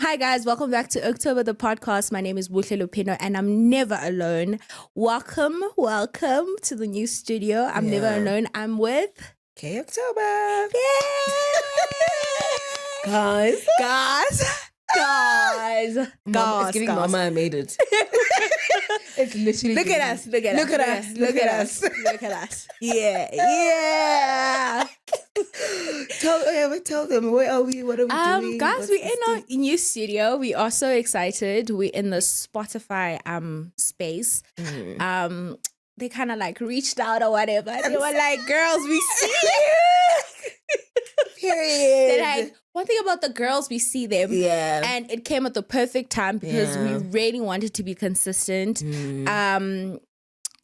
Hi guys, welcome back to October the podcast. My name is Buhle Lupindo and I'm never alone. Welcome to the new studio. I'm never alone. I'm with Okay, October. Yay! Guys. It's giving Mama I made it. It's literally Look at us. Look at us. Yeah. Tell them, where are we? What are we doing? Guys, What's we're this in our new studio. We are so excited. We're in the Spotify space. They kind of like reached out or whatever. They were like, girls, we see you. Period. They're like, one thing about the girls, we see them. Yeah. And it came at the perfect time because we really wanted to be consistent. Okay,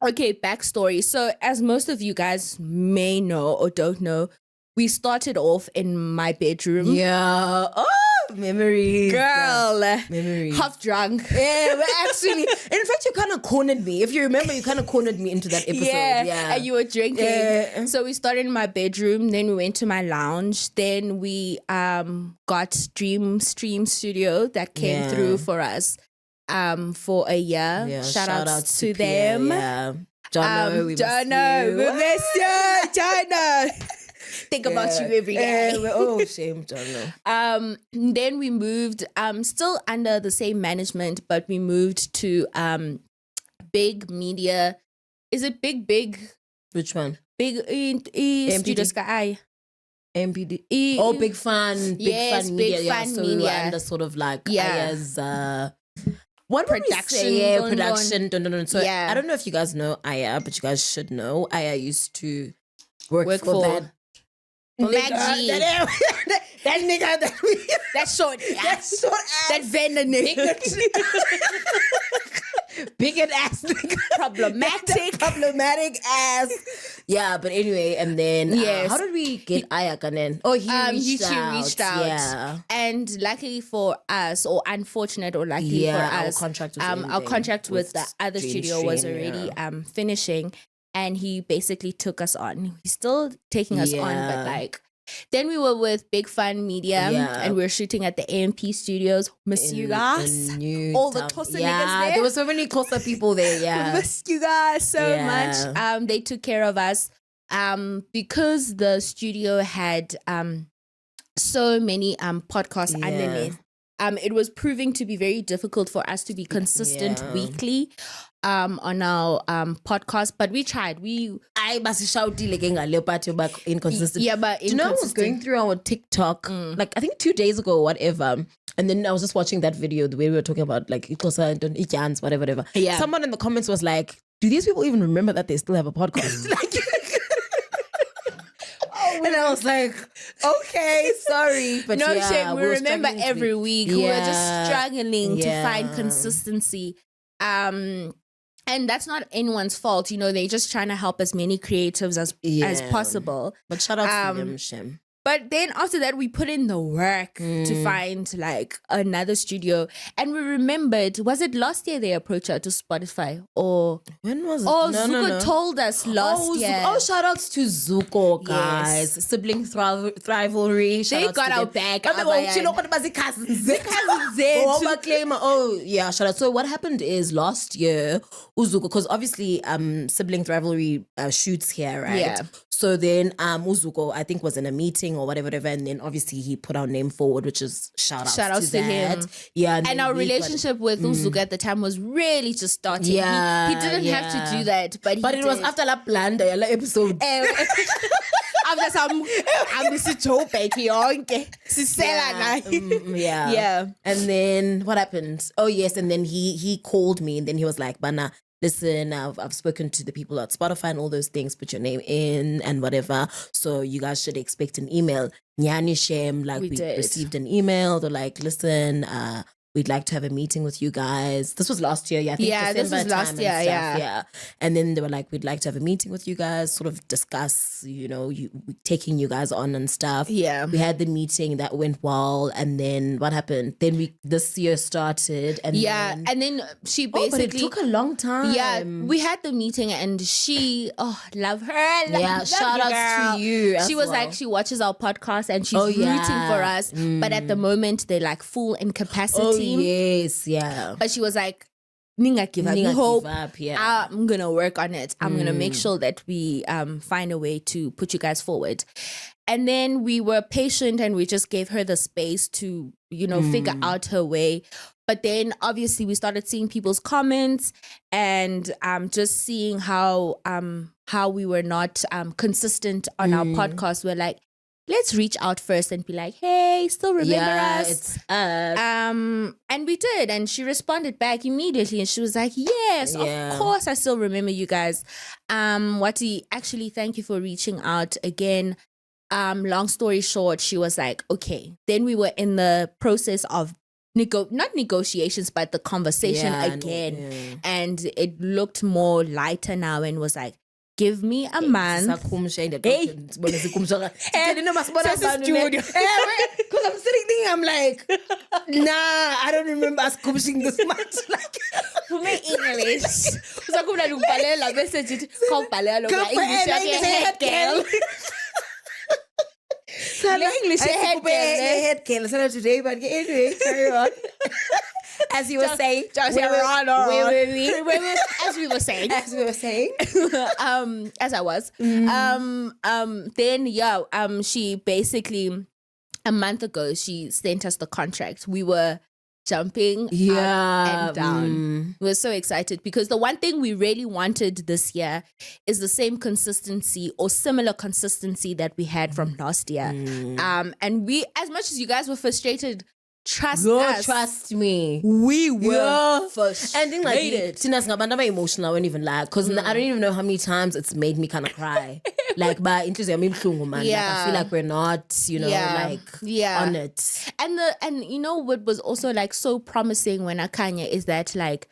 backstory. So as most of you guys may know or don't know, we started off in my bedroom. Yeah. Oh, memories. Girl. Memories. Half drunk. Yeah, but actually, in fact, you kind of cornered me. If you remember, you kind of cornered me into that episode. Yeah. And you were drinking. Yeah. So we started in my bedroom. Then we went to my lounge. Then we got Dream Stream Studio that came through for us for a year. Yeah, Shout outs to Pierre, them. Yeah. Jono, we miss you. Jono. Think about you every day. Oh, shame, Jono. Then we moved, still under the same management, but we moved to Big Media. Is it Big? Which one? Big Studio Sky. MPD. Big Fun. Yes, Fun Media. Big Yeah, Fun so Media. we were under sort of like Aya's what production. Production. So I don't know if you guys know Aya, but you guys should know. Aya used to work for that. Maggie. That nigga that short ass. That venom nigga. Bigot ass nigga. Problematic ass. Yeah, but anyway, and then how did we get Ayak and then? Oh, he reached out. Yeah. And luckily for us, or unfortunate or luckily for us, our contract with the other studio was already finishing. And he basically took us on. He's still taking us on, but like, then we were with Big Fun Media and we were shooting at the AMP studios. Miss you guys. All the Xhosa niggas there. There were so many Xhosa people there, Miss you guys so much. They took care of us because the studio had so many podcasts underneath. It was proving to be very difficult for us to be consistent weekly on our podcast, but we tried. I must shout back inconsistent. Yeah, but do you know I was going through our TikTok like I think 2 days ago or whatever, and then I was just watching that video the way we were talking about like Ijans, whatever. Yeah. Someone in the comments was like, do these people even remember that they still have a podcast? And I was like, okay, sorry. But no shame. We remember every week. We were just struggling to find consistency. And that's not anyone's fault. You know, they're just trying to help as many creatives as possible. But shout out to them, Shem. But then after that, we put in the work to find like another studio. And we remembered, was it last year they approached us to Spotify? Or when was it? Oh, Zuko told us last year. Oh, shout outs to Zuko, guys. Yes. Sibling rivalry. They got our back. Cousins yeah, shout out. So what happened is last year, Uzuko, because obviously sibling rivalry shoots here, right? Yeah. So then Uzuko, I think, was in a meeting or whatever, and then obviously he put our name forward, which is shout outs to him. Yeah. And our relationship with Uzuko at the time was really just starting. Yeah. He didn't have to do that, but it was after la planned episode. After some yeah. And then what happened? Oh yes, and then he called me and then he was like, Bana, listen, I've spoken to the people at Spotify and all those things, put your name in and whatever. So you guys should expect an email. Nyani Shem, like we received an email. They're like, listen, we'd like to have a meeting with you guys. This was last year, I think. This was last year, yeah. And then they were like, we'd like to have a meeting with you guys, sort of discuss, taking you guys on and stuff. Yeah. We had the meeting, that went well, and then what happened? Then this year started, and then she basically... but it took a long time. Yeah, we had the meeting, and she, love her. Shout outs to you. She was like, she watches our podcast, and she's rooting for us. But at the moment, they're like full incapacity. Yes, yeah. But she was like, Ninga give up. Hope. Yeah. I'm gonna work on it. I'm gonna make sure that we find a way to put you guys forward. And then we were patient, and we just gave her the space to, figure out her way. But then obviously we started seeing people's comments, and just seeing how we were not consistent on our podcast. We're like, let's reach out first and be like, hey, still remember us? It's us. And we did. And she responded back immediately. And she was like, yes, of course I still remember you guys. Wati, actually, thank you for reaching out again. Long story short, she was like, okay. Then we were in the process of not negotiations, but the conversation again. Yeah. And it looked more lighter now, and was like, give me a month. Because I'm sitting there, I'm like, nah, I don't remember us kumshing this much. Like, for me, English. English head girl. So today, but anyway, carry on. As you were saying, as we were saying, as I was, then she basically a month ago she sent us the contract. We were jumping up and down. We were so excited because the one thing we really wanted this year is the same consistency or similar consistency that we had from last year. And we, as much as you guys were frustrated, trust me, we were frustrated. And then like emotional, I won't even lie, because I don't even know how many times it's made me kind of cry. Like, but interesting, I feel like we're not, on it. And you know what was also like so promising when Khanya is that like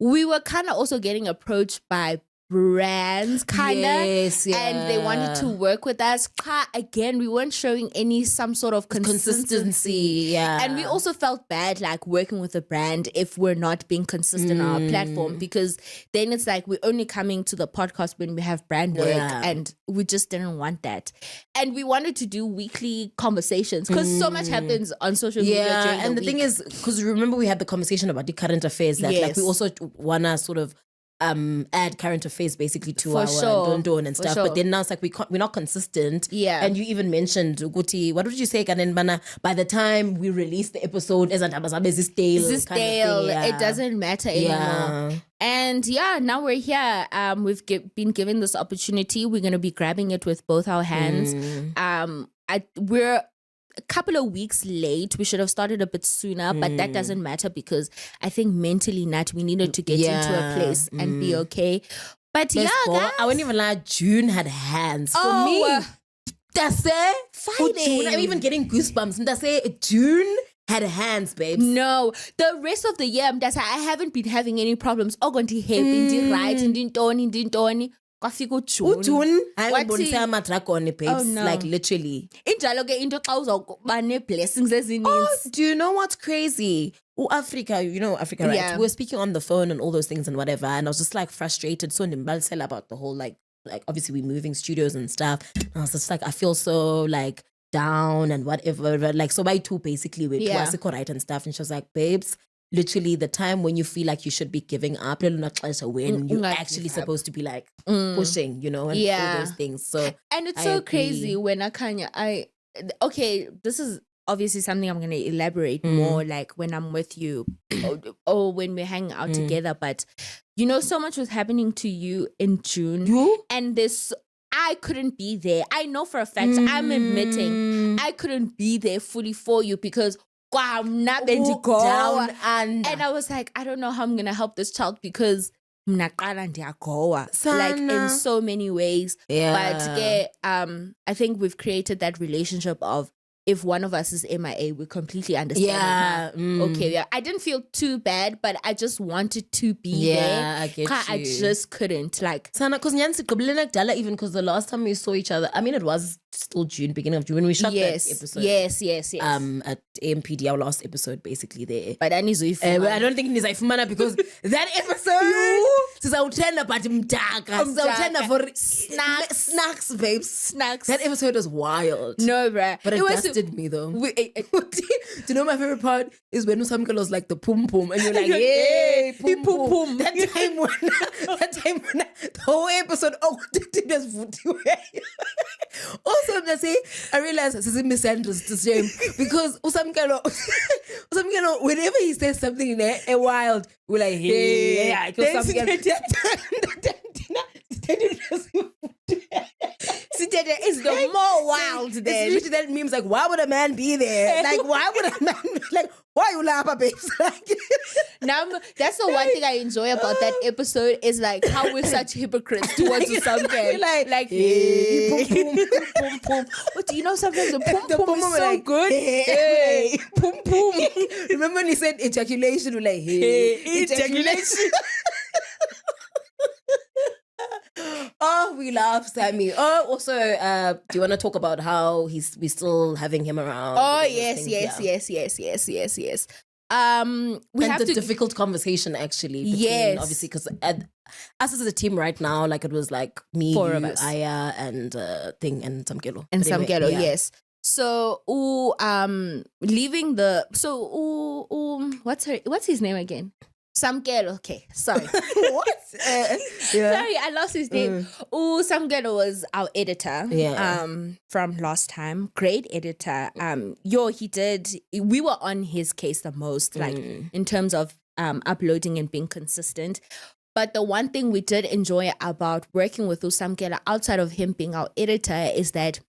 we were kind of also getting approached by brands and they wanted to work with us. Again, we weren't showing some sort of consistency. And we also felt bad like working with a brand if we're not being consistent on our platform, because then it's like we're only coming to the podcast when we have brand work, and we just didn't want that. And we wanted to do weekly conversations because so much happens on social media during and the thing is, because remember we had the conversation about the current affairs that like we also wanna sort of add current affairs basically to our don and stuff. But then now it's like we're not consistent. And you even mentioned Uguti, what did you say? By the time we release the episode, it's stale. It doesn't matter anymore. And now we're here. We've been given this opportunity. We're going to be grabbing it with both our hands. We're a couple of weeks late. We should have started a bit sooner, but that doesn't matter because I think mentally we needed to get into a place and be okay. But guys, I wouldn't even lie, June had hands for me. That's it. Fighting. I'm even getting goosebumps. That's it. June had hands, babes. No, the rest of the year, I haven't been having any problems. Right, June, I like literally. Do you know what's crazy? Africa, Africa, right? We were speaking on the phone and all those things and whatever, and I was just like frustrated, so nimbalsel about the whole like obviously we're moving studios and stuff. And I was just like, I feel so like down and whatever. Like, so by two basically with right and stuff, and she was like, babes, literally the time when you feel like you should be giving up, when you're actually supposed to be like pushing, and all those things. So, and it's so crazy when Khanya, this is obviously something I'm going to elaborate more like when I'm with you or when we're hanging out together. But so much was happening to you in June, and I couldn't be there. I know for a fact, I'm admitting I couldn't be there fully for you because down and I was like, I don't know how I'm gonna help this child because like in so many ways. But I think we've created that relationship of if one of us is MIA, we completely understand. Okay, yeah. I didn't feel too bad, but I just wanted to be there. I get you. I just couldn't. Like, Sana, because even because the last time we saw each other, I mean, it was still June, beginning of June, when we shot that episode. Yes. At AMPD, our last episode, basically there. But I don't think Nizai because that episode, Sizawuthanda but mdaka. For snacks, babes. Snacks. That episode was wild. No, bruh. But it dusted me though. Do you know my favorite part is when some girl was like the pum pum and you're like, hey, pum pum. That time when the whole episode, also, I realized this is misunderstood because Usamkelo, whenever he says something in a wild, we're like, hey, it's the more wild then. It's literally that memes like, why would a man be there? Like, why would a man like, why you laugh, babes? Now, that's the one thing I enjoy about that episode is like how we're such hypocrites towards some guy. Like, hey, pum pum. But do you know sometimes the pum pum is so like, good? Hey, pum pum. Remember when he said ejaculation? We're like, hey, ejaculation. Oh, we love Sammy. Oh, also, do you want to talk about how we still having him around? Oh, yes. We have the difficult conversation actually. Between, obviously, because us as a team right now, like it was like me, four of us, Aya, and and Samkelo. Samkelo, yes. So, leaving the what's his name again? Samkelo. Okay, sorry. What? Sorry, I lost his name. Samkelo was our editor. From last time. Great editor. We were on his case the most, like in terms of uploading and being consistent. But the one thing we did enjoy about working with Samkelo outside of him being our editor is that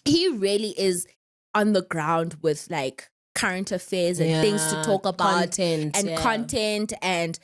he really is on the ground with like current affairs and things to talk about, content and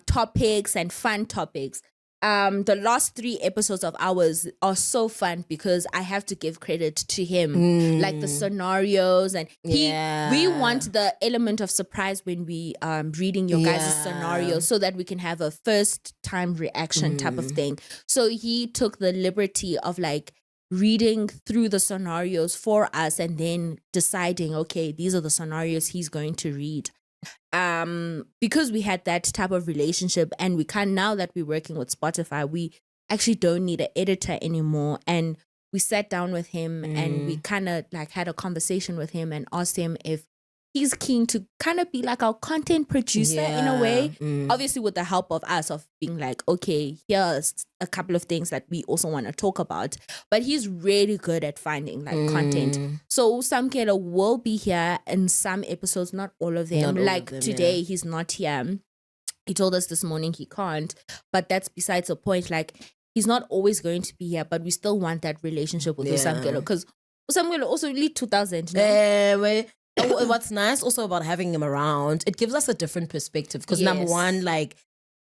topics and fun topics. The last 3 episodes of ours are so fun because I have to give credit to him, like the scenarios, and we want the element of surprise when we reading your guys' scenarios so that we can have a first time reaction type of thing. So he took the liberty of like reading through the scenarios for us and then deciding, okay, these are the scenarios he's going to read. Because we had that type of relationship and we can't, now that we're working with Spotify, we actually don't need an editor anymore. And we sat down with him and we kind of like had a conversation with him and asked him if he's keen to kind of be like our content producer in a way. Obviously with the help of us, of being like, okay, here's a couple of things that we also want to talk about. But he's really good at finding like content. So Samkelo will be here in some episodes, not all of them. Today, he's not here. He told us this morning he can't. But that's besides the point. Like, he's not always going to be here, but we still want that relationship with Samkelo. Because Samkelo also lead 2000. What's nice also about having him around, it gives us a different perspective because number one, like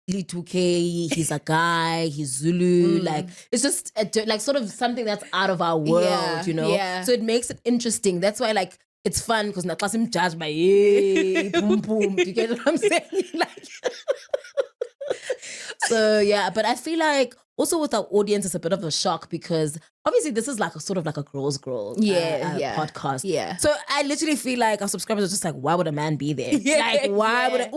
Lituke, he's a guy, he's Zulu, like it's just like sort of something that's out of our world, you know. So it makes it interesting. That's why like it's fun because not him judged by boom boom. Do you get what I'm saying? Like, so yeah, but I feel like also with our audience, it's a bit of a shock because obviously this is like a sort of like a girls' podcast. Yeah. So I literally feel like our subscribers are just like, why would a man be there? Like, why would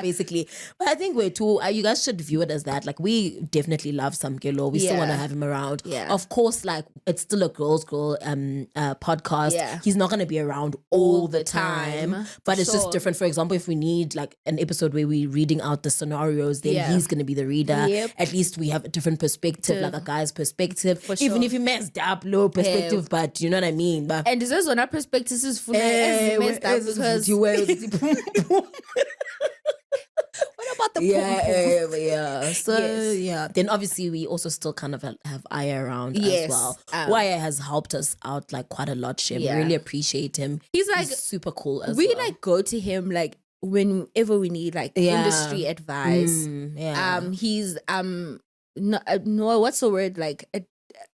basically. But I think you guys should view it as that. Like, we definitely love Samkelo. We still want to have him around. Yeah. Of course, like it's still a girls' podcast. Yeah. He's not gonna be around all the time. But it's just different. For example, if we need like an episode where we're reading out the scenarios, then he's gonna be the reader. At least we have a different perspective, like a guy's perspective. Even if he messed up, low perspective, but you know what I mean. But and this is when our perspective is full messed up because what about the So then obviously we also still kind of have Aya around as well. Aya has helped us out like quite a lot. Shem. Really appreciate him. He's like super cool as well. We like go to him like whenever we need like industry advice. He's no, what's the word, like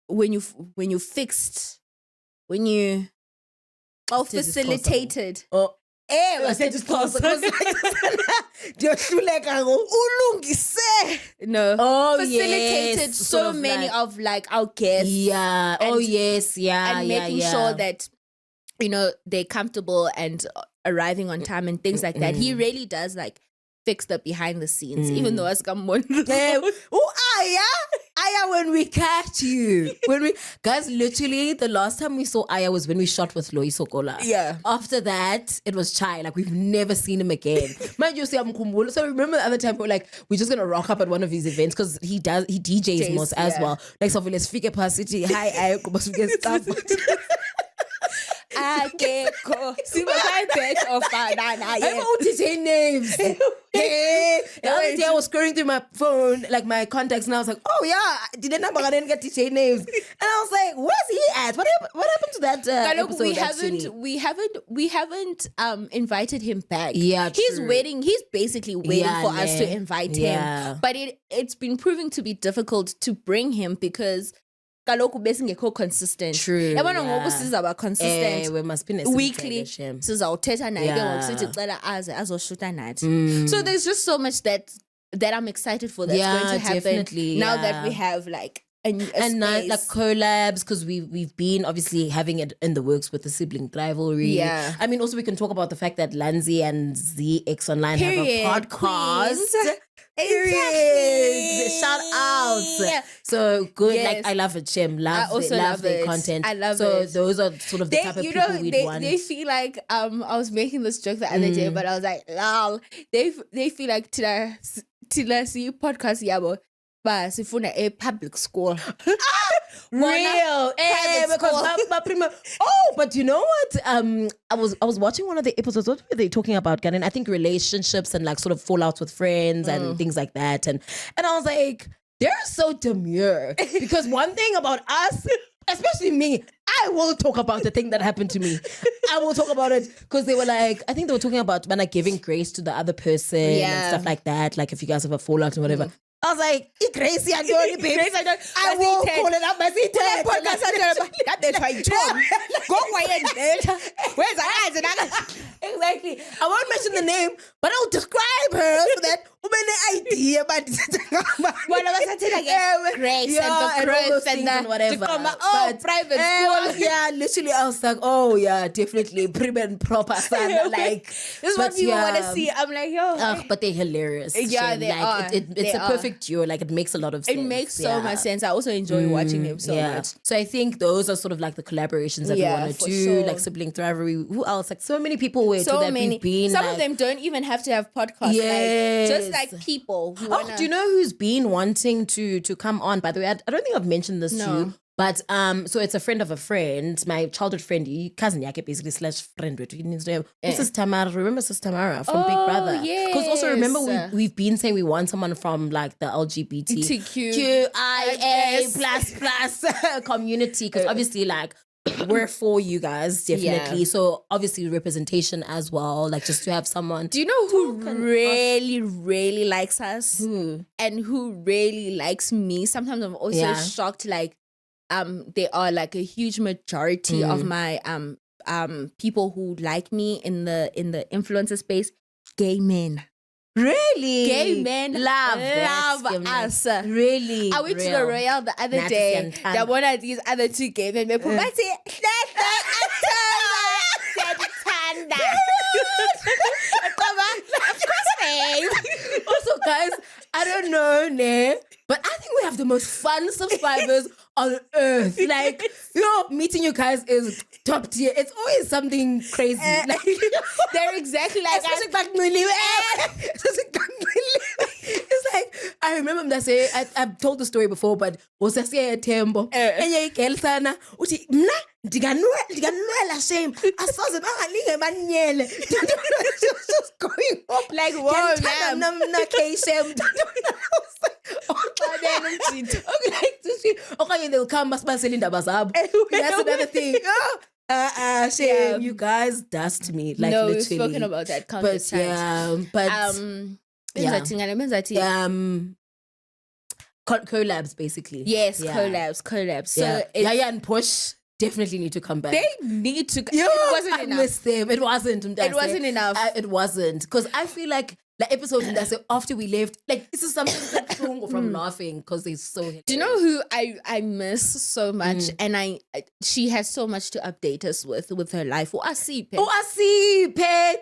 when you Oh, facilitated. Oh. I said just pause. No. Oh, facilitated yes. so Sort of many like, of like our guests. Yeah. Yes. Yeah. And making sure that, you know, they're comfortable and arriving on time and things like that. He really does like fix the behind the scenes, even though as come on. Aya, when we catch you. Guys, literally the last time we saw Aya was when we shot with Loiso Kola. Yeah. After that, it was Chai. Like, we've never seen him again. Mind you, so remember the other time we were like, we're just gonna rock up at one of his events because he DJs most as well. Like, so let's figure capacity. Hi, Aya, because we get stuff. See what I bet of I DJ names. The other day I was scrolling through my phone, like my contacts, and I was like, oh yeah, I didn't get DJ names. And I was like, where's he at? What happened to that episode? We haven't invited him back. Yeah, he's true. waiting. He's basically waiting for us to invite him. But it's been proving to be difficult to bring him because kaloku besingekho consistent. True. Yabona ngoku sizaba consistent. We must be weekly. Sizawuthetha naye ke ngoku sithi cela aze azoshuta nathi. So there's just so much that I'm excited for that's going to happen definitely, now that we have like a space. Like collabs, because we've been obviously having it in the works with the sibling rivalry. Yeah. I mean, also we can talk about the fact that Lanzi and ZX Online have a podcast. Exactly. Shout out. So good. Yes. Like, I love it, Chim. I also love their it. content. I love so it. So those are sort of the type of people we'd want. They feel like I was making this joke the other day, but I was like, lol. They feel like tila si podcast yabo. But sifuna a public school. Real. But you know what? I was watching one of the episodes. What were they talking about, Gannon? I think relationships and like sort of fallouts with friends and things like that. And I was like, they're so demure. Because one thing about us, especially me, I will talk about the thing that happened to me. I will talk about it because they were like, I think they were talking about like giving grace to the other person and stuff like that. Like if you guys have a fallout or whatever. I was like, Gracie, I don't, babe. I will call it up my seat. Exactly. I won't mention the name, but I'll describe her so that idea about one of us are like Grace and the growth and whatever. Private school. Yeah, literally, I was like, oh yeah, definitely prim and proper. Like this is what people want to see. I'm like, yo, but they're hilarious. Yeah, they are. It's a perfect duo. Like it makes a lot of sense. It makes so much sense. I also enjoy watching them so much. So I think those are sort of like the collaborations that we want to do, like sibling rivalry. Who else? Like so many people were so that many. We've been. Some like, of them don't even have to have podcasts. Yes. Like, just like people. Do you know who's been wanting to come on? By the way, I don't think I've mentioned this to you. But so it's a friend of a friend, my childhood friend, cousin yake basically / friend. Mrs. Tamara, remember Sis Tamara from Big Brother? Yes. Because also remember we've been saying we want someone from like the LGBTQIA plus community. Because obviously like we're for you guys, definitely. Yeah. So obviously representation as well, like just to have someone. Do you know who really, really likes us? Who? And who really likes me? Sometimes I'm also shocked, like, they are like a huge majority of my people who like me in the influencer space, gay men. Really? Gay men love us. Really? I went to the Royale the other day. That one of these other two gay men. Of course, also, guys, I don't know, but I think we have the most fun subscribers on earth. Like, meeting you guys is top tier. It's always something crazy. Like, they're exactly like us. It's like, I remember that say, I've told the story before, but was I say a tembo? And you girl sana, uti diganwela shame. I saw them maniele. Just going up like whoa, shame. Okay, they'll come that's another thing. Shame. You guys dust me. Like no, literally. we've spoken about that countless times. Collabs basically. Yes, collabs. So Yaya and Push. definitely need to come back. They need to. Yeah, it wasn't I enough. miss them. It wasn't. It wasn't enough. It wasn't. Because I feel like the episode that said after we left, like this is something that's from laughing because they're so hilarious. Do you know who I miss so much? And she has so much to update us with her life. Asipe,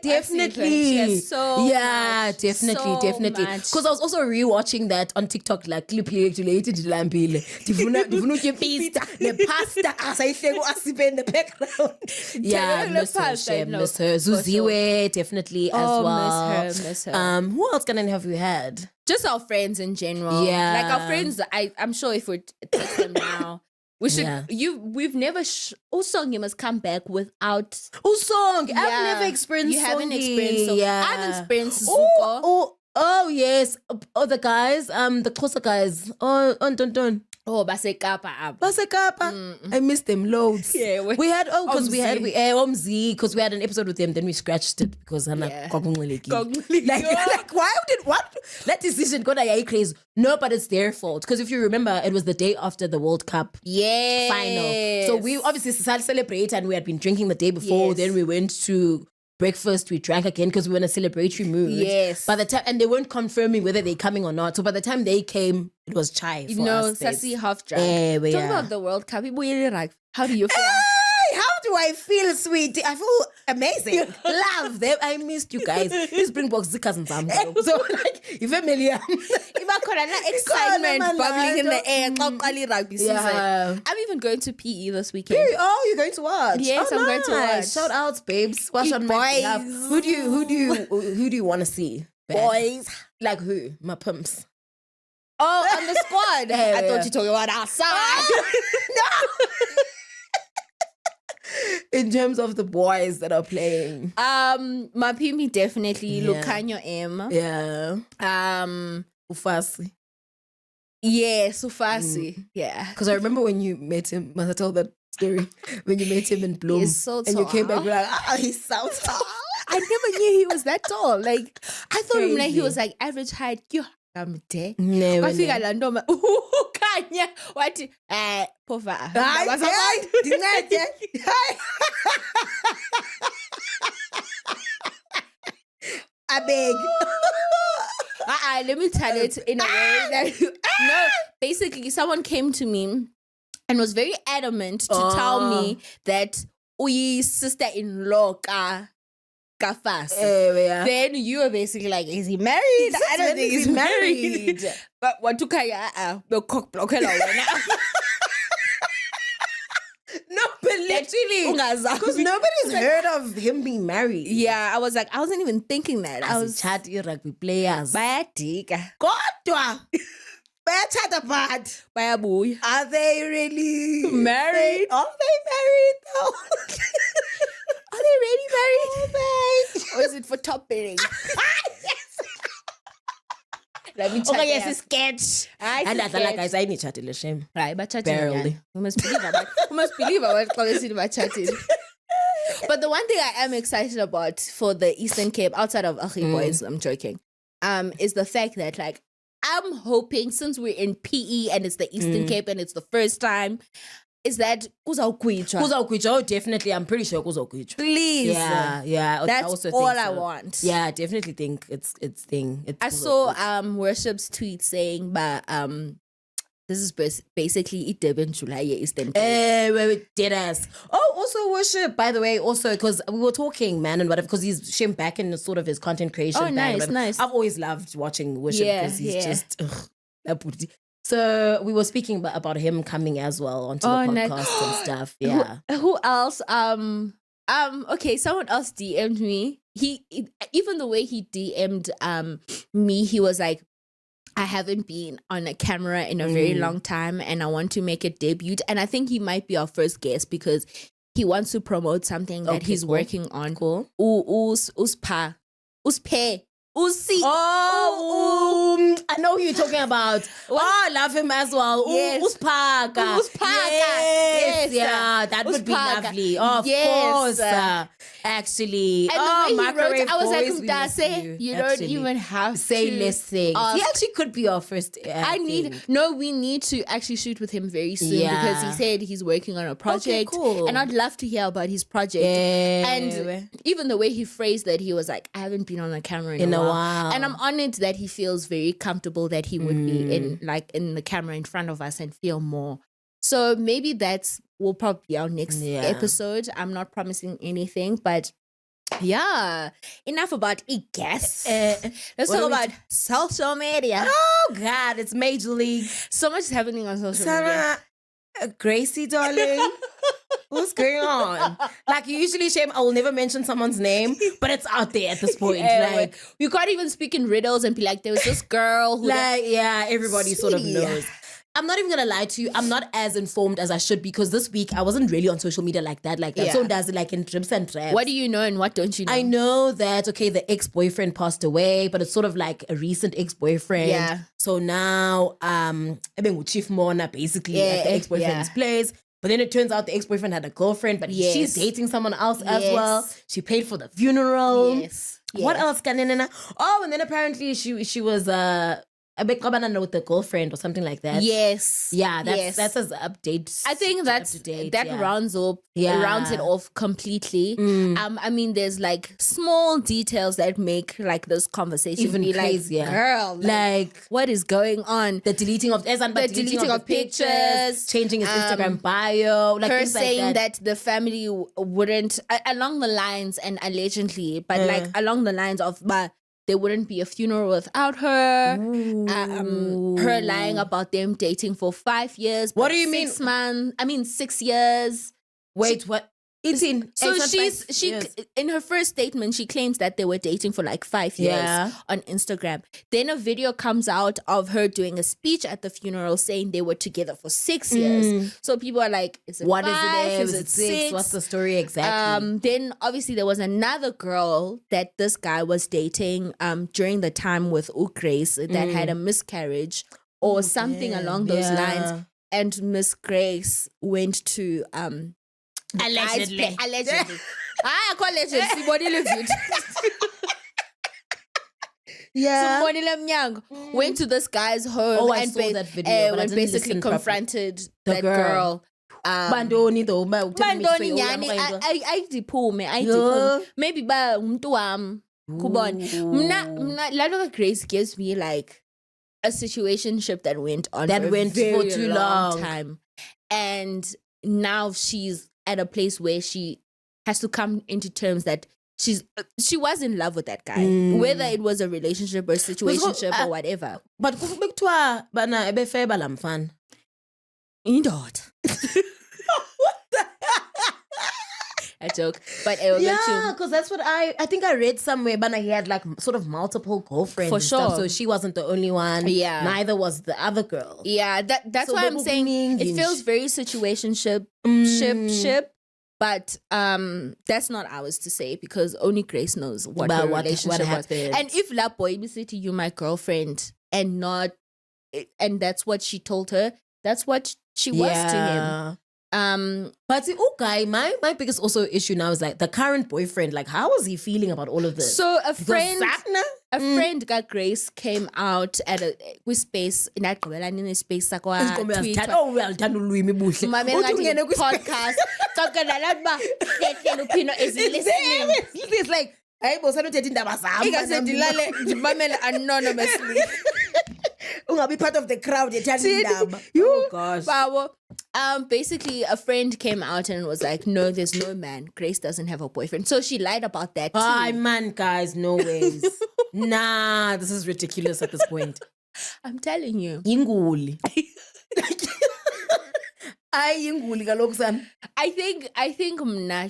definitely. She has so much, definitely. Because I was also rewatching that on TikTok, like clip related to Lampile. The pasta as I say Asipe in the background. Yeah, miss her. Zuziwe, definitely as well. Miss her. Who else can I have we had? Just our friends in general. Yeah. Like our friends, I'm sure if we take them now, we should. We've never. Usong, you must come back without Usong. I've never experienced. You haven't experienced. Yeah. I haven't experienced Zuko. Oh yes. Oh, the guys. The Xhosa guys. Oh, Don. Oh, Basekapa. I missed them loads. Yeah, we had Omzi because we had an episode with them. Then we scratched it because I'm like why did what that decision got crazy? No, but it's their fault because if you remember, it was the day after the World Cup final. So we obviously started to celebrate and we had been drinking the day before. Then we went to breakfast, we drank again because we were in a celebratory mood. Yes. By the time, and they weren't confirming whether they're coming or not. So by the time they came, it was chai for us. Sassy half drunk. Talk about the World Cup. People really like, how do you feel? How do I feel, sweetie? I feel amazing. Love them. I missed you guys. Please bring box the cousins. So like, you familiar? Excitement bubbling in the air. Yeah. I'm even going to PE this weekend. Oh, you're going to watch? Yes, I'm going to watch. Shout outs, babes. Watch on my love. Who do you want to see? Boys. Like who? My pumps. Oh, on the squad. I thought you talking about outside. No. In terms of the boys that are playing, my Pimi definitely. Khanya M. Yeah. Ufasi. Yes, Ufasi. Yeah. Because I remember when you met him. Must I tell that story? When you met him in Bloom, he's so tall. And you came back like, he's so tall. I never knew he was that tall. Like I thought him like he was like average height. Never. I feel like Khanya. What? Pova. I beg. Let me tell it in a way that no. Basically, someone came to me and was very adamant to tell me that we sister-in-law fast. Then you were basically like, is he married? I don't think he's married. But what took the cock block? No, but literally, because nobody's heard of him being married. Yeah, I was like, I wasn't even thinking that. I was chatting rugby players. Bayatika. Kodwa. Bayabuya. Are they really married? Are they married though? Are they really married? Or is it for top billing? Yes. Let me check. Okay, yes, it's sketch. And I like guys, I need chatting the shame. Right, but chatting. Barely. We must believe about chatting. But the one thing I am excited about for the Eastern Cape, outside of Boys, I'm joking, is the fact that like I'm hoping since we're in PE and it's the Eastern Cape and it's the first time, is that Kuzawkwitwa. Oh, definitely. I'm pretty sure Kuzawkwitwa. Please. Yeah. That's all I want. Yeah, I definitely think it's thing. I saw Worship's tweet saying, but this is basically it in July Eastern Cape. Dead ass. Oh, also Worship, by the way, also because we were talking, man, and whatever, because he's shame back in sort of his content creation. Oh, nice. I've always loved watching Worship because he's just so we were speaking about him coming as well onto the podcast and stuff. Yeah. Who else? Okay, someone else DM'd me. Even the way he DM'd me, he was like, I haven't been on a camera in a very long time and I want to make a debut. And I think he might be our first guest because he wants to promote something that he's working on. Cool. Uspe. I know who you're talking about. I love him as well. Yes. Uspaka. Yes. Yeah, that would be lovely. Of course. Actually, and the way he wrote, I was like, Mdase, you don't even have to say less things. He actually could be our first. We need to actually shoot with him very soon because he said he's working on a project, and I'd love to hear about his project. And even the way he phrased that, he was like, I haven't been on a camera in a while, and I'm honored that he feels very comfortable that he would be in the camera in front of us and feel more. So maybe will probably be our next episode. I'm not promising anything, but yeah. Enough about guests. Let's talk about social media. Oh God, it's major league. So much is happening on social media. Gracie, darling. What's going on? Like, you usually shame, I will never mention someone's name, but it's out there at this point. Like, you can't even speak in riddles and be like, there was this girl who everybody sort of knows. I'm not even gonna lie to you. I'm not as informed as I should be because this week I wasn't really on social media like that. So does it like in drips and drabs. What do you know and what don't you know? I know that the ex-boyfriend passed away, but it's sort of like a recent ex-boyfriend. Yeah. So now Chief Mona basically at the ex-boyfriend's place. But then it turns out the ex-boyfriend had a girlfriend, but she's dating someone else as well. She paid for the funeral. Yes. What else? Oh, and then apparently she was with the girlfriend or something like that. Yes. Yeah, that's as update. I think that rounds it off completely. I mean, there's like small details that make like this conversation even be crazier. Like, girl, like what is going on? The deleting of pictures, changing his Instagram bio, like her saying like that the family wouldn't along the lines and allegedly, but like along the lines of there wouldn't be a funeral without her. Her lying about them dating for 5 years. What do you mean? 6 months. 6 years. Wait, what? 18. So she in her first statement, she claims that they were dating for like 5 years on Instagram. Then a video comes out of her doing a speech at the funeral saying they were together for 6 years. So people are like, is it 5? Is it 6? What's the story exactly? Then obviously there was another girl that this guy was dating during the time with Grace that had a miscarriage or something along those lines. And Miss Grace went to Allegedly. I call allegedly. Went to this guy's home and that video, and basically confronted that girl. Maybe Lano Grace gives me like a situationship that went on for too long time, and now she's at a place where she has to come into terms that she was in love with that guy, whether it was a relationship or a situationship or whatever. But a joke, but because that's what I think I read somewhere. But he had like sort of multiple girlfriends for sure, so she wasn't the only one. Yeah, neither was the other girl. Yeah, that's why I'm saying it feels very situationship, ship. But that's not ours to say because only Grace knows what her relationship was. And if La Boy say to you, my girlfriend, and that's what she told her, that's what she was to him. But see, okay, my biggest also issue now is like the current boyfriend. Like, how is he feeling about all of this? So a friend got Grace came out at a space in that space podcast. It's like, hey, boss, I don't anonymously. Be part of the crowd. Oh gosh. Basically, a friend came out and was like, "No, there's no man. Grace doesn't have a boyfriend." So she lied about that too. Man, guys, no ways. Nah, this is ridiculous at this point. I'm telling you. Inguli. I think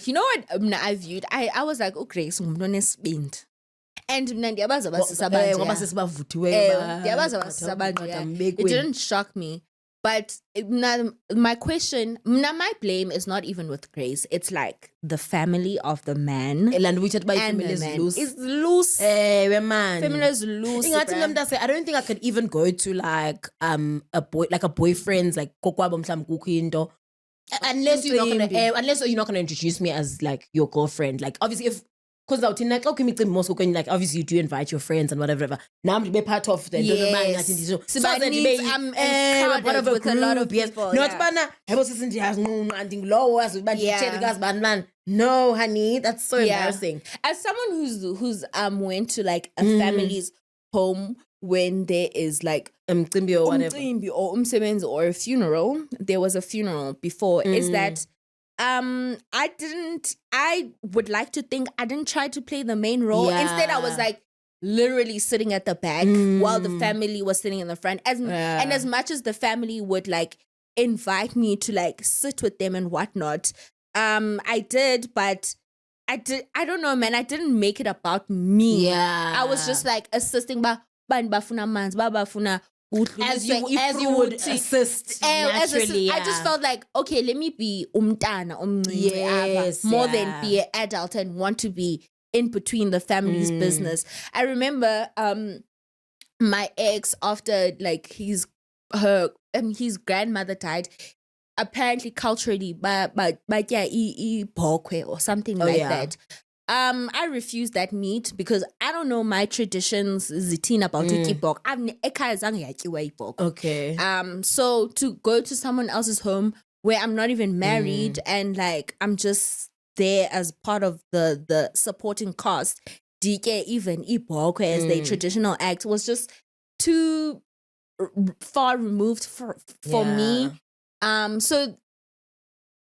you know what I viewed? I was like, Grace bint. And it didn't shock me. But my blame is not even with Grace. It's like the family of the man. And the man is loose. Family is loose. I don't think I could even go to like a boyfriend's like unless you're not gonna introduce me as like your girlfriend. Like obviously if because out in like okay, like obviously you do invite your friends and whatever. Now I'm to be part of the so that means I'm part of a lot of people. No, honey, that's so embarrassing. As someone who's went to like a family's home when there is like or whatever or a funeral, there was a funeral before. Is that I would like to think I didn't try to play the main role. Instead, I was like literally sitting at the back while the family was sitting in the front. And as much as the family would like invite me to like sit with them and whatnot, I did, but I don't know, man. I didn't make it about me. Yeah. I was just like assisting as you would assist naturally. I just felt like, okay, let me be umtana more than be an adult and want to be in between the family's business. I remember my ex, after like his grandmother died, apparently culturally but or something like that. I refuse that meat because I don't know my traditions. Zitina about ikibok. Okay. So to go to someone else's home where I'm not even married and like I'm just there as part of the supporting cast, DK even ibok as the traditional act was just too far removed for me. So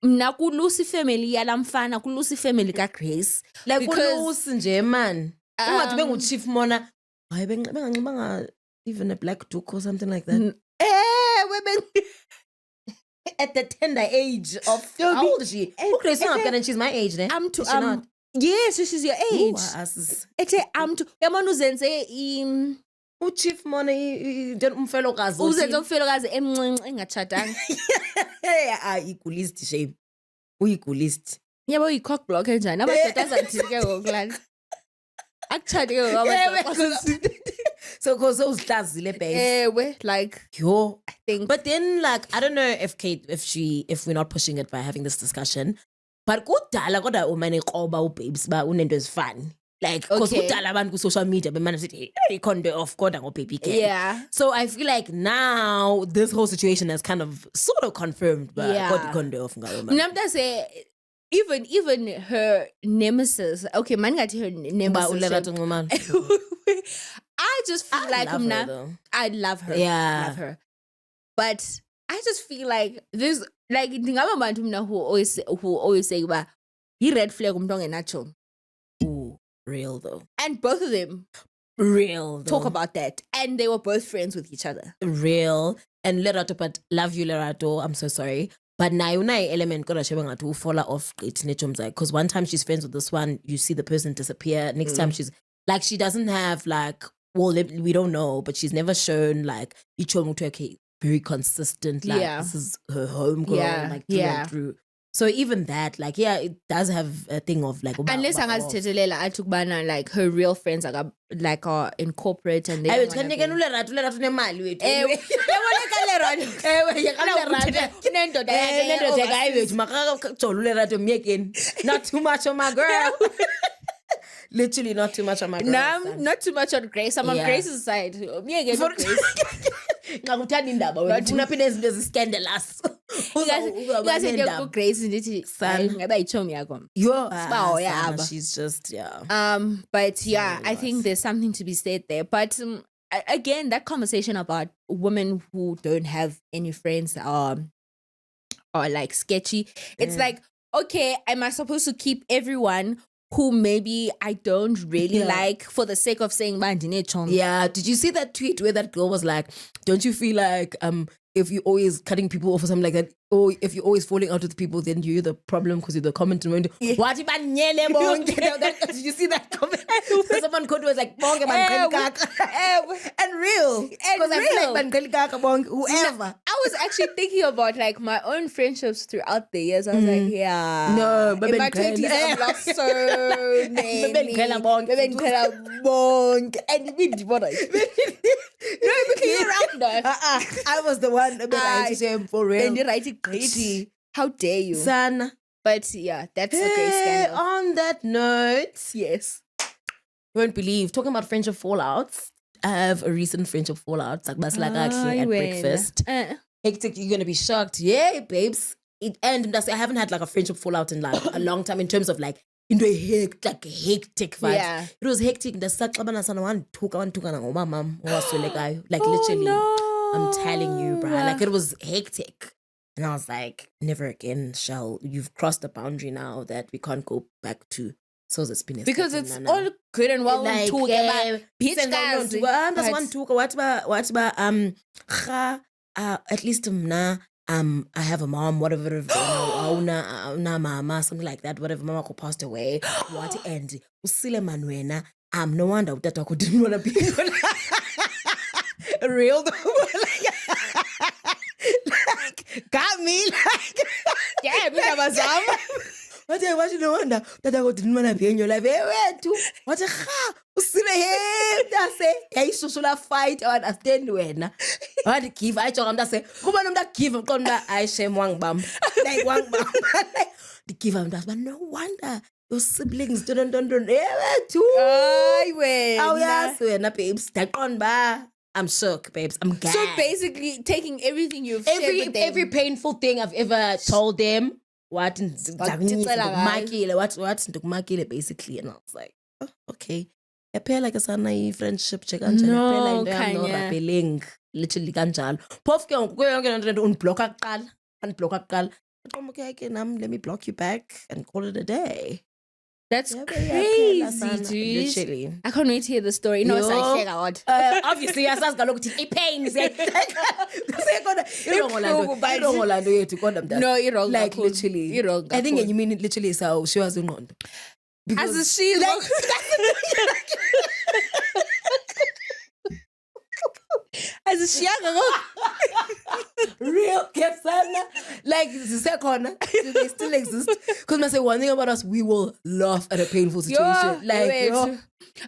mna kulusi family yalamfana kulusi family ka Grace like kulusi nje man ungathi bengu chief mona hayi benganxibanga even a black duke or something like that at the tender age of how old is she? Grace and she's my age then. I'm too yes, she's your age. I'm too yamona uzenze Chief mona umfelokazi uzenze umfelokazi emncinci engatshadanga. Igulist shame. Uyigulist. Yabo uyi-cock block njani? Amadoda azandike ngokulala. Akutshade ngoba so uzihlazile babe. Like yo, I think. But then like I don't know if we're not pushing it by having this discussion. But kudala kodwa umane qoba ubabes ba unento ezifani. Like, because kudala abantu ku social media bemana sithi ikhonde off kodwa ngo baby girl. Yeah. So I feel like now this whole situation has kind of sort of confirmed but kodwa ikhonde off ngayo man. Namda say even her nemesis. Okay, man got her nemesis. I just feel like I love her. Yeah. Love her. But I just feel like there's like who always say about he red flag natural. Real though. And both of them real though. Talk about that. And they were both friends with each other. Real. And Lerato, but love you Lerato, I'm so sorry. But now element to fall off because one time she's friends with this one, you see the person disappear. Next time she's like she doesn't have like we don't know, but she's never shown like very consistent, like this is her home girl, like through and through. So even that, like, it does have a thing of like. Unless I took banana, like her real friends are in corporate and they. Not too much on my girl. Literally not too much on my girl. Nah, not too much on Grace. I'm on Grace's side. Me again, Grace. Scandalous. Grace she's just but I think there's something to be said there. But again, that conversation about women who don't have any friends are like sketchy. It's like, okay, am I supposed to keep everyone who maybe I don't really like for the sake of saying bandine? Yeah. Did you see that tweet where that girl was like, don't you feel like if you're always cutting people off or something like that, or if you're always falling out with people, then you're the problem because you're the comment. Did you see that comment? Someone was like, and real. Because I feel like whoever. I was actually thinking about like my own friendships throughout the years. I was like, no, in my 20s I've lost so many. And you mean what I was the one for real. And you're writing crazy. How dare you? Sana. But yeah, that's a great scandal. On that note, yes. You won't believe. Talking about friendship fallouts, I have a recent friendship fallout. Like, actually at breakfast. Hectic, you're going to be shocked. Yeah, babes. And I haven't had like a friendship fallout in like a long time in terms of like, into a hectic vibes. Yeah. It was hectic. Like literally, I'm telling you, bro. Like it was hectic. And I was like, never again you've crossed the boundary now that we can't go back to. So it's been because it's all good and well like, talk about bitch guys. At least I have a mom, whatever, mama, something like that, whatever, mama who passed away. What and usile manwena, no wonder that I didn't want to be real like got me like yeah, what you no wonder that I didn't want to be in your life. What a usile he that's it. Hey, social fight or understand when what give I told him that say come on that give him I shame wang bam like wang bam like the give him that but no wonder your siblings don't too. Oh yeah, so na babes that on ba. I'm shook, babes. I'm gagged. So basically, taking everything you've shared with them. Every painful thing I've ever told them, what basically, and I was like, oh, okay. I pay like a sana friendship check and no, Kanya. Literally kanjalo. Pof ke unblock akal. Okay, let me block you back and call it a day. That's crazy, dude. Literally. I can't wait to hear the story. No, it's like, God. Obviously, I said, look, it pains. No, you're wrong. Like, literally. You're wrong. I think you mean it literally is how she was wrong. As a she, like, as a she, real Kepsana, like the second, do they still exist? Because I say one thing about us, we will laugh at a painful situation.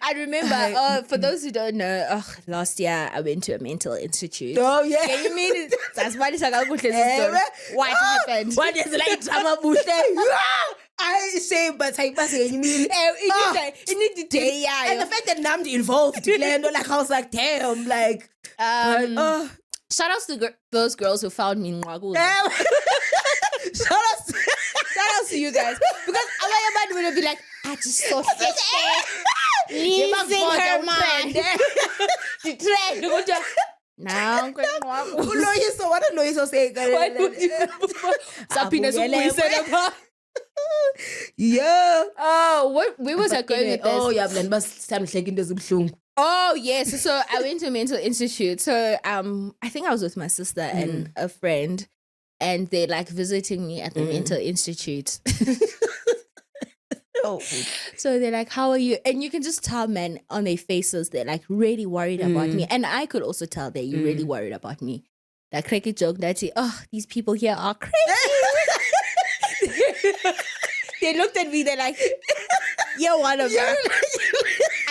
I remember, for those who don't know, last year I went to a mental institute. Oh yeah, can you mean it? That's why this what happened? What is like drama Buhle? I say, but I say, you mean it need to and the fact that Namdi involved, like I was like, damn, like. Shout outs to those girls who found me in Mwagul. Shout outs to you guys. Because Alayabad would have been like, I just saw losing her mind. She tried to go to now I'm going to what a noise say. Yeah. Oh, where was I going with this? Oh, yeah, but I'm shaking the Oh yes, so I went to a mental institute. So I think I was with my sister and a friend, and they're like visiting me at the mental institute. So they're like, "How are you?" And you can just tell, man, on their faces, they're like really worried about me, and I could also tell they're really worried about me. That cracky joke that these people here are crazy. They looked at me, they're like, you're one of them.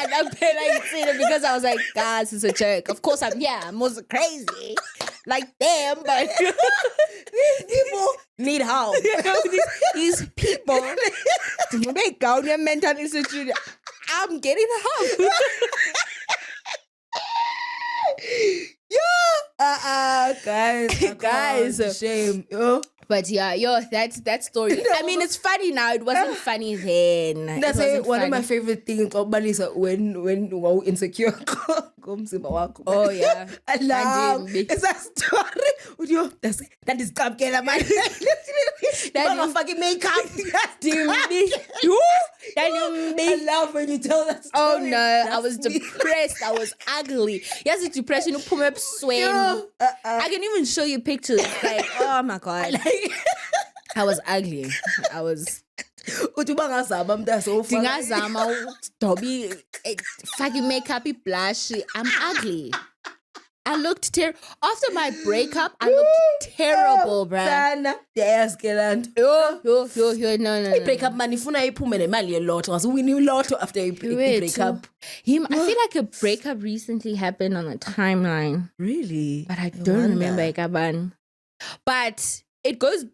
And I'm like saying it because I was like, guys, it's a joke. Of course I'm also crazy. Like them, but these people need help. These people to make down your mental institute. I'm getting help. Guys, shame. But yeah, that story. I mean, it's funny now. It wasn't funny then. That's one of my favorite things about Balisa when wow insecure. Oh yeah, I love it's a story. That is Kapkela man. That fucking makeup. I love when you tell that story. Oh no, I was depressed. I was ugly. Yes, it's depression. You pull up sweat. I can even show you pictures. Like, oh my god, I was ugly. I was. Dobby, fucking makeup, blush. I'm ugly. I looked terrible. After my breakup, I looked terrible, bruh. No. Breakup money, funa ipumene mali a lot. Was we knew lot after a breakup. I feel like a breakup recently happened on the timeline. Really? But I don't remember Ekaban. But it goes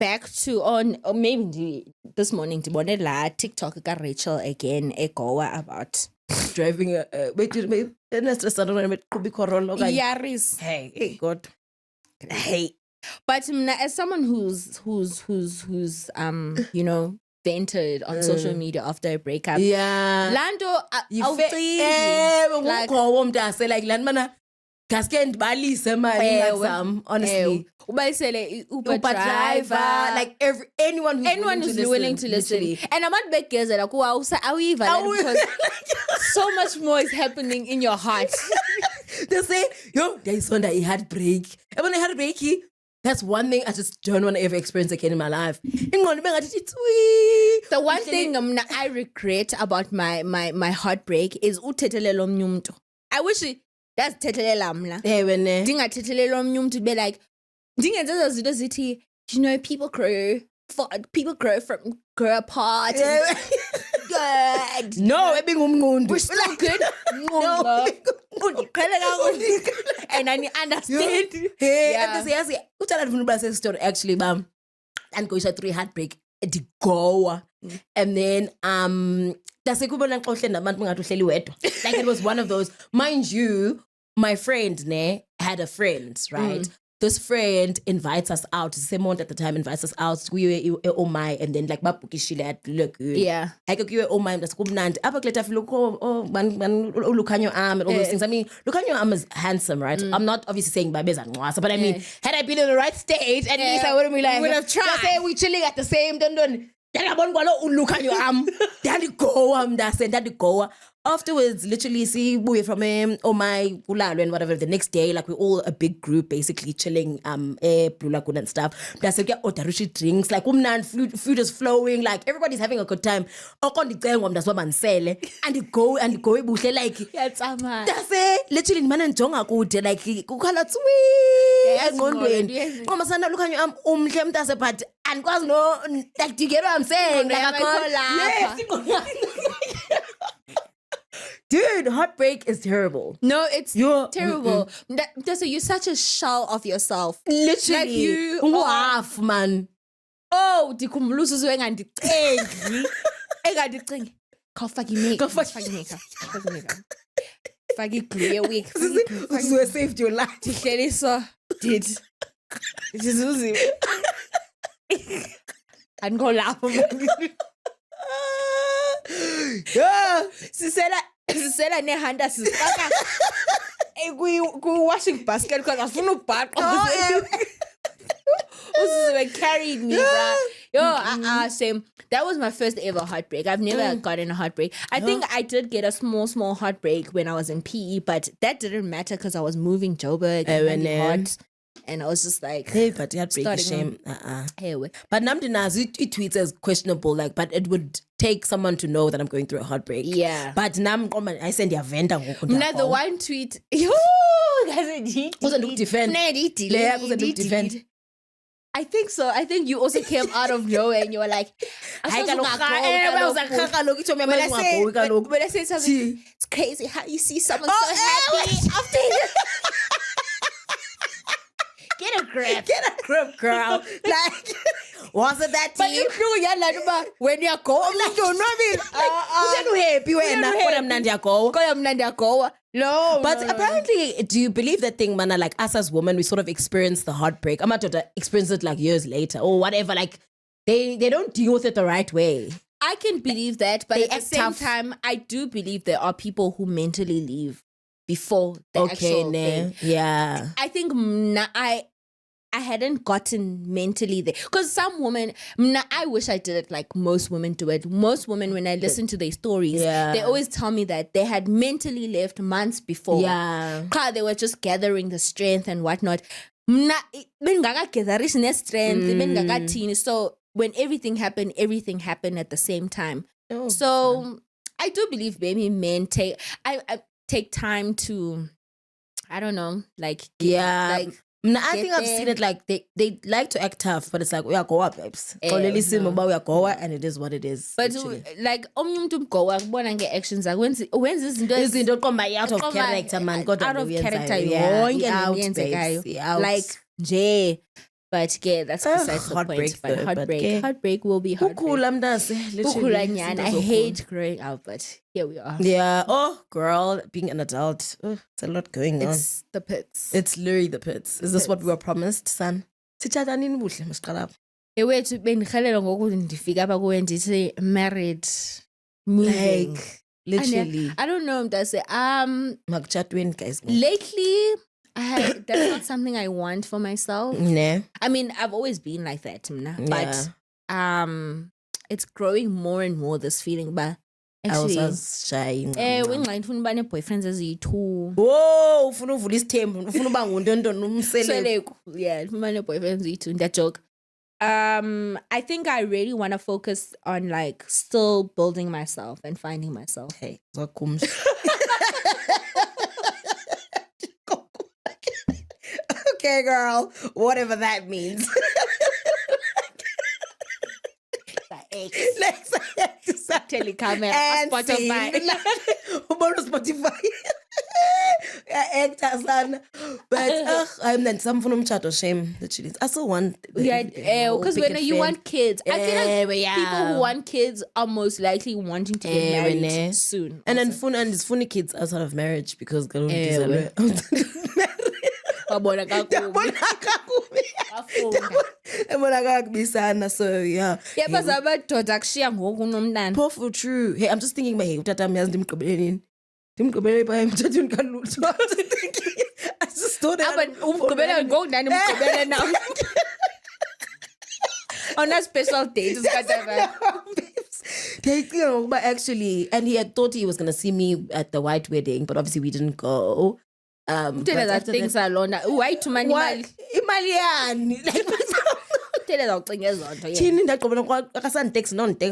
back to or maybe this morning la TikTok got Rachel again Goa about driving Yaris. Hey God. Hey. But as someone who's vented on social media after a breakup. Yeah. Lando honestly. Uber driver, like anyone who's willing to listen. And I'm not big girls like because so much more is happening in your heart. They say, there's one that he had break. And when I had a break, that's one thing I just don't want to ever experience again in my life. The one thing I regret about my heartbreak is utethelelo omnye umuntu. I wish that's tethelela mla. Ndingathethelela omnye umuntu be like ndingenza ezo zinto zithi people grow apart. Good. No, we're still good. No. And I understand. Actually, and go 3 heartbreak at Goa. And then like it was one of those. Mind you, my friend had a friend, right? This friend invites us out. The same one at the time invites us out. We were oh my, and then like bapukishile at look. Yeah. I go oh my, that's kumnandi. Abakleta look look on your arm and all those things. I mean, look on your arm is handsome, right? I'm not obviously saying babes and but I mean, had I been in the right stage, at least I wouldn't be like, would have tried. Say we chilling at the same dun. Then I won't look on your arm. Daddy go, daddy go. Afterwards, literally see we from him, oh my Buhle and whatever. The next day, like we're all a big group basically chilling, Buhle and stuff. That's like otarushi drinks, like food is flowing, like everybody's having a good time. And you go Buhle like that's it. Literally man and jonga good like kukhala tswi. Masana look on your arm but and cause no like do you get what I'm saying? Dude, heartbreak is terrible. No, it's terrible. You're such a shell of yourself. Literally. Like you laugh, man. Oh, dikumbulusu engandicengi. Engandicengi. Kawufaka makeup. Faka glue week. Usuwe saved your life. Dihleli so did. It is Uzi. And go laugh. Yeah. Sisela nehanda sifaka washing basket because afuna ubhaqa. Usiwe carried me, bruh. Same. That was my first ever heartbreak. I've never gotten a heartbreak. I think I did get a small heartbreak when I was in PE, but that didn't matter because I was moving Joburg and I was just like, hey, but heartbreak is shame. But Namdina's it tweets as questionable, like, but it would take someone to know that I'm going through a heartbreak. Yeah. But I send your vendor. The one tweet. Defend. I think so. I think you also came out of nowhere and you were like, when I say something, it's crazy how you see someone so happy after Get a grip, girl. Like, wasn't that but you when you go, no. But apparently, do you believe that thing, man? Like us as women, we sort of experience the heartbreak. I'm not experience it like years later or whatever. Like they don't deal with it the right way. I can believe that, but at the same time, I do believe there are people who mentally leave before the actual thing. Yeah. I think I hadn't gotten mentally there. Because some women, I wish I did it like most women do it. Most women, when I listen to their stories, they always tell me that they had mentally left months before. Yeah. They were just gathering the strength and whatnot. So when everything happened at the same time. So I do believe maybe men take time to, I don't know, like I think I've seen it like they like to act tough, but it's like we are Goa babes. We are Goa, and it is what it is. But like Goa, actions like when's this don't come by out of character, man. God out of character, like Jay. But yeah, that's besides the point. But heartbreak will be heartbreak. I hate growing up, but here we are. Yeah. Oh, girl, being an adult, it's a lot going on. It's the pits. It's literally the pits. Is this what we were promised, son? Married, moving. Like, literally. I don't know. That's it. Lately, that's not something I want for myself. Nah. I mean, I've always been like that, but it's growing more and more, this feeling. But actually, I was shy. when I find boyfriends as you too. Whoa, for this temple, yeah, boyfriends too. That joke. I think I really want to focus on like still building myself and finding myself. Hey, okay, girl, whatever that means. Telecamera, Spotify. But I'm then some from chat or shame. Literally, I still want. Because when you want kids, I feel like people who want kids are most likely wanting to get married soon. And then it's funny kids outside of marriage because girl so yeah. Powerful, true. Hey, I'm just thinking my hey, I just thought on a special date. But actually, and he had thought he was gonna see me at the white wedding, but obviously we didn't go. That things are long. Why too many?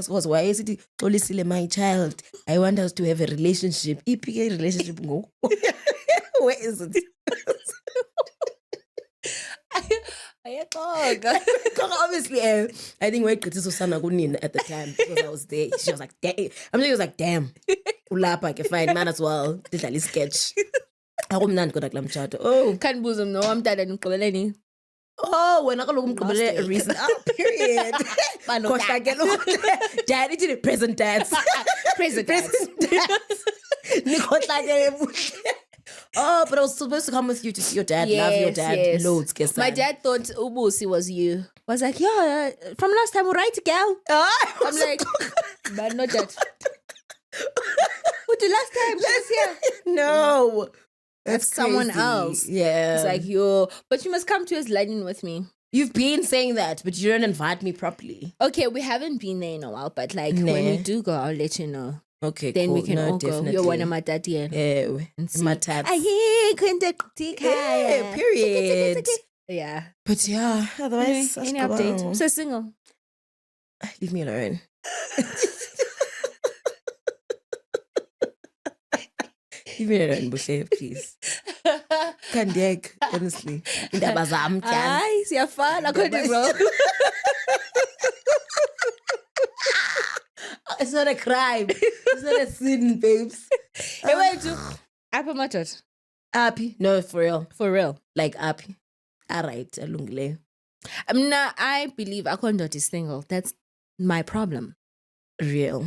Because why is it only my child? I want us to have a relationship. EPA relationship. Where is it? Obviously, I think wait, Susanna at the time because I was there. She was like, damn. I'm sure he was like, damn. Ulapa, okay, fine, man as well. Did a sketch. Oh, can't bosom no. I'm tired of oh, when I go look at reason. Period. Daddy did it. Present dads. Present dads. Oh, but I was supposed to come with you to see your dad. Love your dad. Yes. Loads. Guess my dad thought Ubusi was you. Was like, yeah, from last time, right, girl? I'm like, but not that. Who the last time? No. That's someone else. Yeah. It's like, yo, but you must come to us London with me. You've been saying that, but you don't invite me properly. Okay, we haven't been there in a while, but like when we do go, I'll let you know. Okay, then cool. we can all go. You're one of my daddy. Yeah, my tats. Yeah, period. Yeah. But yeah, otherwise, any update? I'm so single. Leave me alone. Leave me alone, Buhle, please. Kandiek, honestly. Ay, siyafana kodwa bro. It's not a crime. It's not a sin, babes. Hey, wait, Apple Matot. Happy? No, for real. For real. Like happy. Alright, alungile. I believe Akondot is single. That's my problem. Real.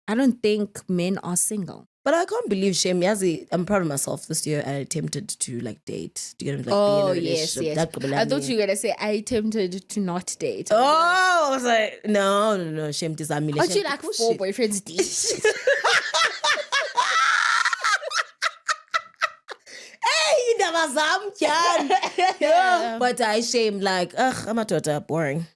I don't think men are single. But I can't believe shame. Yazi, I'm proud of myself. This year I attempted to like date. To get like, be in a relationship. Yes. I thought you were gonna say I attempted to not date. Oh, I was like, no. Shame to Zamila. Aren't you like 4 boyfriends deep? Hey, that was But I shame like, I'm a daughter, boring.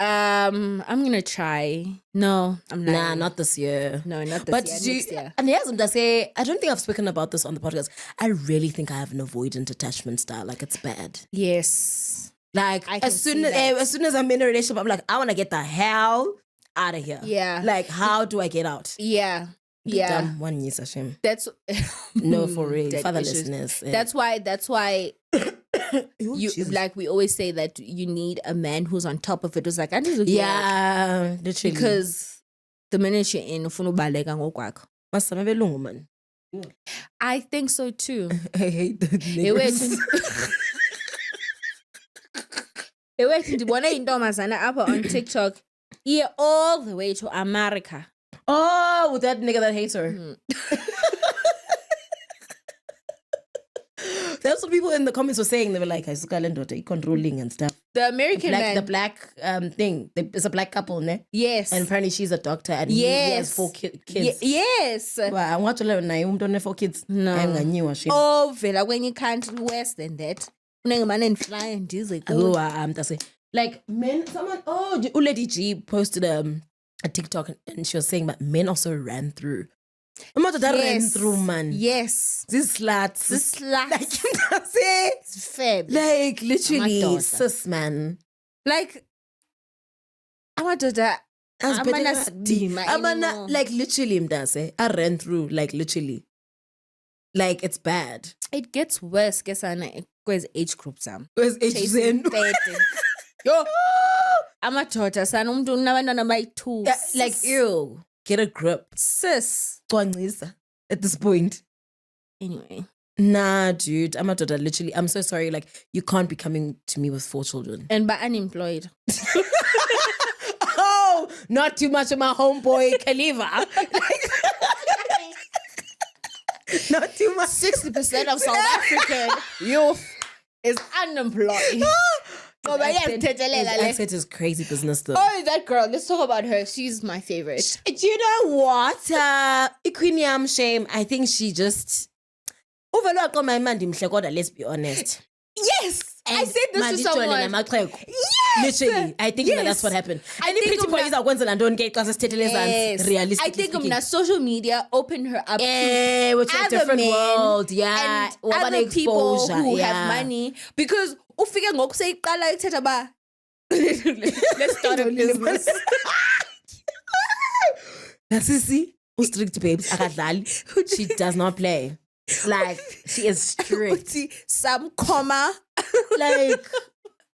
I'm gonna try. No, I'm not. Nah, not this year. No, not this year. Next year. And yes, I'm just say I don't think I've spoken about this on the podcast. I really think I have an avoidant attachment style. Like it's bad. Yes. Like as soon as I'm in a relationship, I'm like, I want to get the hell out of here. Yeah. Like, how do I get out? Yeah. Yeah. One year, Hashem. That's no, for real. Fatherlessness. Yeah. That's why you like we always say that you need a man who's on top of it. It's like I need to literally. Because the minute you're in man. I think so too. I hate the niggas. Wait, ndibone intombazana apha on TikTok. Yeah, all the way to America. Oh, with that nigga that hates her. That's what people in the comments were saying. They were like, "I controlling and stuff." The American man. The black thing. It's a black couple, ne? Yes. And apparently she's a doctor and he has 4 kids. Yes. Well, I want to learn now. Don't have 4 kids. No. Oh, vela when you can't worse than that. Man fly and like men. Someone. Oh, Lady G posted a TikTok and she was saying that men also ran through. Ran through, man. Yes. These sluts. Like, it's fair. Like, literally, sis, man. Like, I'm a daughter. I'm like, literally, I ran through, like, literally. Like, it's bad. It gets worse, because age groups. Because age groups. Yo. I'm a daughter, son. Like, ew. Get a grip. Sis. At this point. Anyway. Nah, dude. I'm a daughter. Literally, I'm so sorry. Like, you can't be coming to me with 4 children. And by unemployed. Oh, not too much of my homeboy, Khalifa. Not too much. 60% of South African youth is unemployed. Oh, but yeah, accent is crazy business though. Oh, that girl. Let's talk about her. She's my favorite. Do you know what? Khanya shame. I think she just overlooked on my man. Let's be honest. Yes, and I said this to someone. Yes, literally. I think that's what happened. And the pretty boys are going to don't get classes. Realistically, I think social media opened her up to which a different world. Yeah, and other people who have money because. Ufike ngokuseyiqala ethetha ba let's start a business. Nasisi strict babes akadlali. She does not play. Like she is strict. Some comma like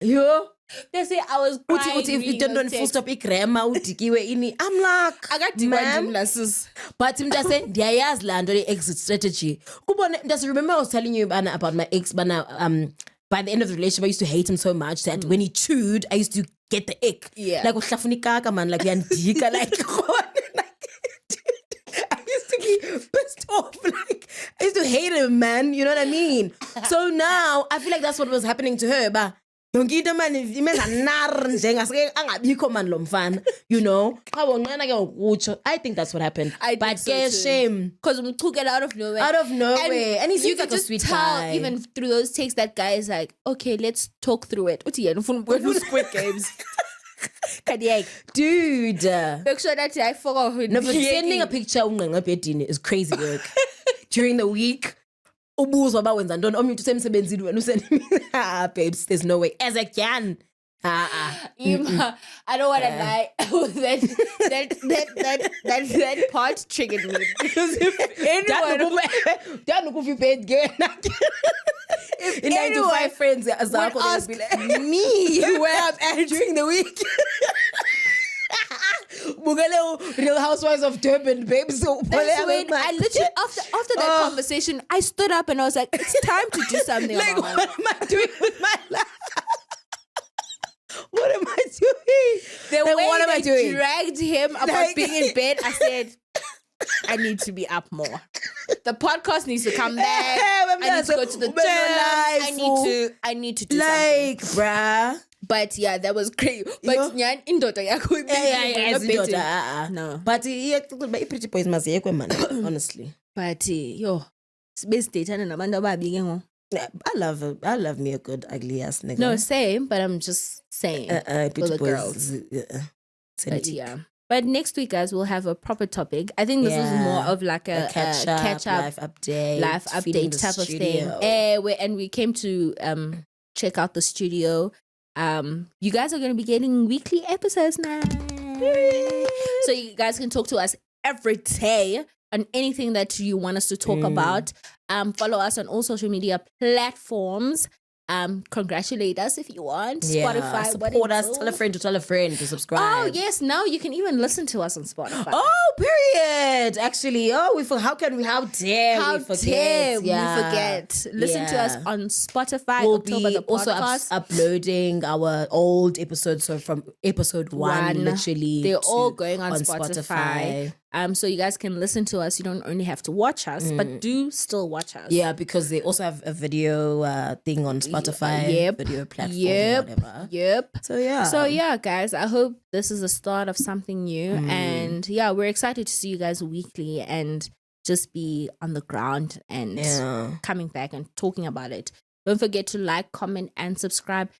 yo. They say I was crying. If you don't full stop igrama udikiwe ini. I'm like akadiwa but I'm just saying ndiyayazi la nto exit strategy. Kubona does remember I was telling you about my ex by the end of the relationship, I used to hate him so much that when he chewed, I used to get the ick. Yeah. Like, man, like, I used to be pissed off. Like, I used to hate him, man. You know what I mean? So now, I feel like that's what was happening to her. But, you know? I think that's what happened. But so shame. Because we took it out of nowhere. And he seems like a sweet guy. Even through those takes, that guy is like, okay, let's talk through it. Squid Games. Dude. Make sure that I forgot who. No, but sending a picture is crazy work. During the week. Babes, there's no way. As I can. I don't want to lie. that part triggered me. Because if anyone 9 to 5 friends would ask me where I'm at during the week. Real Housewives of Durban, babe. So that's when I literally after that conversation, I stood up and I was like, "It's time to do something." Like, what am I doing with my life? What am I doing? The way they dragged him about being in bed, I said, I need to be up more. The podcast needs to come back. I need to go to the gym. I need to do something. Like, bruh. But yeah, that was great. But nyan indoda yakho no. But pretty boys must man, honestly. But yo, best dating nabantu ababi ke ngo. I love me a good ugly ass nigga. No, same, but I'm just saying for the girls. But yeah. But next week, guys, we'll have a proper topic. I think this is more of like a catch up, life update type of thing. And we came to check out the studio. You guys are going to be getting weekly episodes now. So you guys can talk to us every day on anything that you want us to talk about. Follow us on all social media platforms. Congratulate us if you want. Spotify, support us. Tell a friend to subscribe. Oh yes, now you can even listen to us on Spotify. Oh, period. Actually, how dare we forget? Listen to us on Spotify. We'll October be the also uploading our old episodes. So from episode one, literally, they're all going on Spotify. So you guys can listen to us. You don't only have to watch us, but do still watch us. Yeah, because they also have a video thing on Spotify. Video platform, whatever. So yeah, guys, I hope this is the start of something new. And yeah, we're excited to see you guys weekly and just be on the ground and coming back and talking about it. Don't forget to like, comment, and subscribe.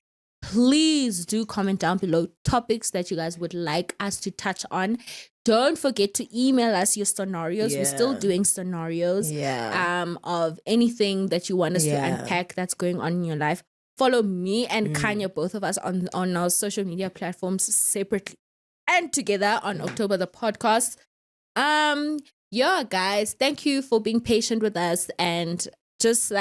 Please do comment down below topics that you guys would like us to touch on. Don't forget to email us your scenarios. We're still doing scenarios of anything that you want us to unpack that's going on in your life. Follow me and Khanya, both of us, on our social media platforms separately and together on October the podcast. Guys, thank you for being patient with us and just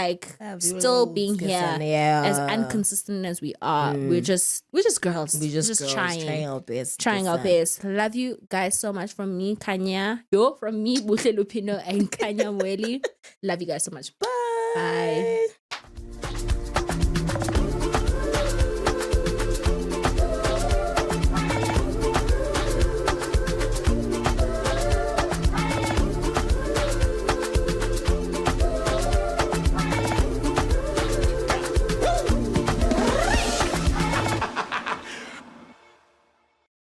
still being here as inconsistent as we are. We're just girls. We're just trying our best. Love you guys so much from me, Khanya. From me, Buhle Lupindo and Khanya Mweli. Love you guys so much. Bye.